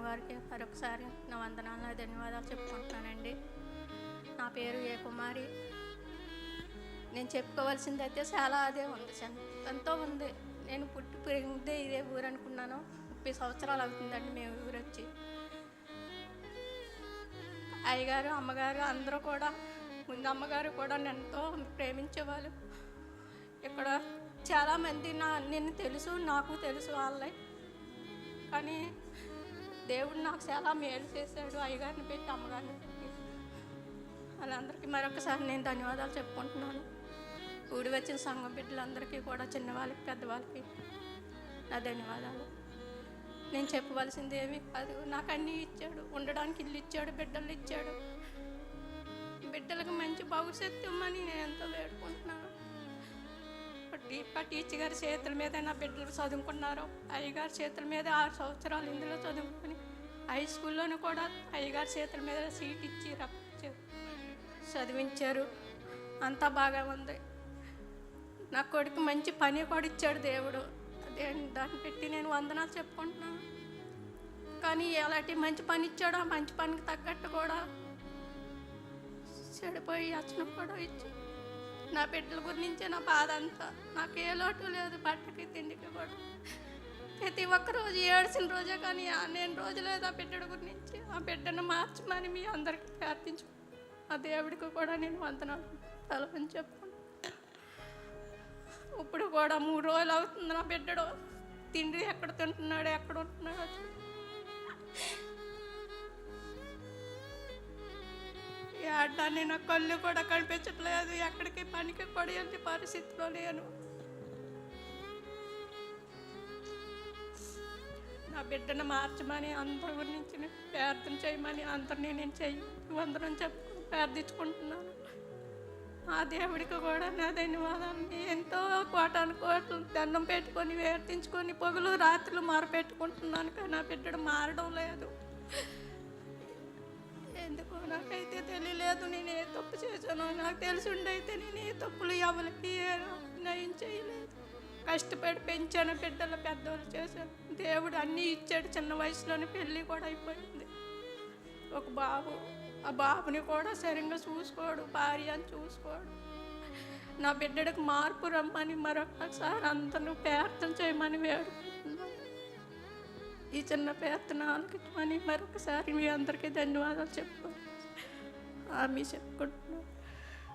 అమ్మగారికి మరొకసారి నా వందనాలు, నా ధన్యవాదాలు చెప్పుకుంటున్నానండి. నా పేరు ఏ కుమారి. నేను చెప్పుకోవాల్సింది అయితే చాలా అదే ఉంది, ఎంతో ఉంది. నేను పుట్టి పెరిగిందే ఇదే ఊరు అనుకున్నాను. 30 సంవత్సరాలు అవుతుందండి మేము ఊరు వచ్చి. అయ్యగారు అమ్మగారు అందరూ కూడా, ముందు అమ్మగారు కూడా ఎంతో ప్రేమించేవాళ్ళు. ఇక్కడ చాలామంది నేను తెలుసు, నాకు తెలుసు వాళ్ళే. కానీ దేవుడు నాకు చాలా మేలు చేశాడు, అయ్యగారిని పెట్టి అమ్మగారిని పెట్టి. వాళ్ళందరికీ మరొకసారి నేను ధన్యవాదాలు చెప్పుకుంటున్నాను. కూడి వచ్చిన సంఘం బిడ్డలందరికీ కూడా, చిన్నవాళ్ళకి పెద్దవాళ్ళకి నా ధన్యవాదాలు. నేను చెప్పవలసింది ఏమీ కాదు. నాకు అన్నీ ఇచ్చాడు, ఉండడానికి ఇల్లు ఇచ్చాడు, బిడ్డలు ఇచ్చాడు. బిడ్డలకు మంచి భవిష్యత్తు ఇవ్వమని నేను ఎంతో వేడుకుంటున్నాను. టీచర్ గారి చేతుల మీద నా బిడ్డలు చదువుకున్నారు. అయ్యగారి చేతుల మీద 6 సంవత్సరాలు ఇందులో చదువుకొని, హై స్కూల్లోనూ కూడా అయ్యగారి చేతుల మీద సీట్ ఇచ్చి రప్పించారు, చదివించారు. అంతా బాగా ఉంది. నా కొడుకు మంచి పని కూడా ఇచ్చాడు దేవుడు. దాన్ని పెట్టి నేను వందనాలు చెప్పుకుంటున్నాను. కానీ ఎలాంటి మంచి పని ఇచ్చాడో ఆ మంచి పనికి తగ్గట్టు కూడా చెడిపోయి అచ్చనం కూడా ఇచ్చాడు. నా బిడ్డల గురించి నా బాధ అంతా. నాకు ఏ లోటు లేదు, బట్టకి తిండికి కూడా. ప్రతి ఒక్కరోజు ఏడ్చిన రోజే, కానీ నేను రోజు లేదు ఆ బిడ్డ గురించి. ఆ బిడ్డను మార్చమని మీ అందరికీ ప్రార్థించు. ఆ దేవుడికి కూడా నేను వందనాలు తలపని చెప్పుకుంటాను. ఇప్పుడు కూడా 3 రోజులు అవుతుంది నా బిడ్డడు తిండి ఎక్కడ తింటున్నాడు, ఎక్కడ ఉంటున్నాడు. ఆడడాన్ని నా కళ్ళు కూడా కనిపించట్లేదు. ఎక్కడికి పనికి కూడా వెళ్ళే పరిస్థితిలో లేను. నా బిడ్డను మార్చమని అందరి గురించి ప్రార్థన చేయమని అందరినీ నేను వందనం చెప్పుకుని ప్రార్థించుకుంటున్నాను. ఆ దేవుడికి కూడా నా ధన్యవాదాలు. ఎంతో కోటలు దండం పెట్టుకొని వేర్తించుకొని పొగలు రాత్రులు మారపెట్టుకుంటున్నాను. కానీ నా బిడ్డడు మారడం లేదు. ఎందుకో నాకైతే తెలియలేదు నేను ఏ తప్పు చేశానో. నాకు తెలిసి ఉండైతే నేను ఏ తప్పులు ఎవరికి నయం చేయలేదు. కష్టపడి పెంచాను, బిడ్డలు పెద్దవాళ్ళు చేశాను. దేవుడు అన్నీ ఇచ్చాడు. చిన్న వయసులోనే పెళ్ళి కూడా అయిపోయింది. ఒక బాబు, ఆ బాబుని కూడా సరిగ్గా చూసుకోడు, భార్య అని చూసుకోడు. నా బిడ్డడికి మార్పు రమ్మని మరొకసారి అందరూ ప్రార్థన చేయమని వేడుకుంటున్నాను. ఈ చిన్న ప్రార్థన ఆలకించమని మరొకసారి మీ అందరికీ ధన్యవాదాలు చెప్పుకుంటున్నాను.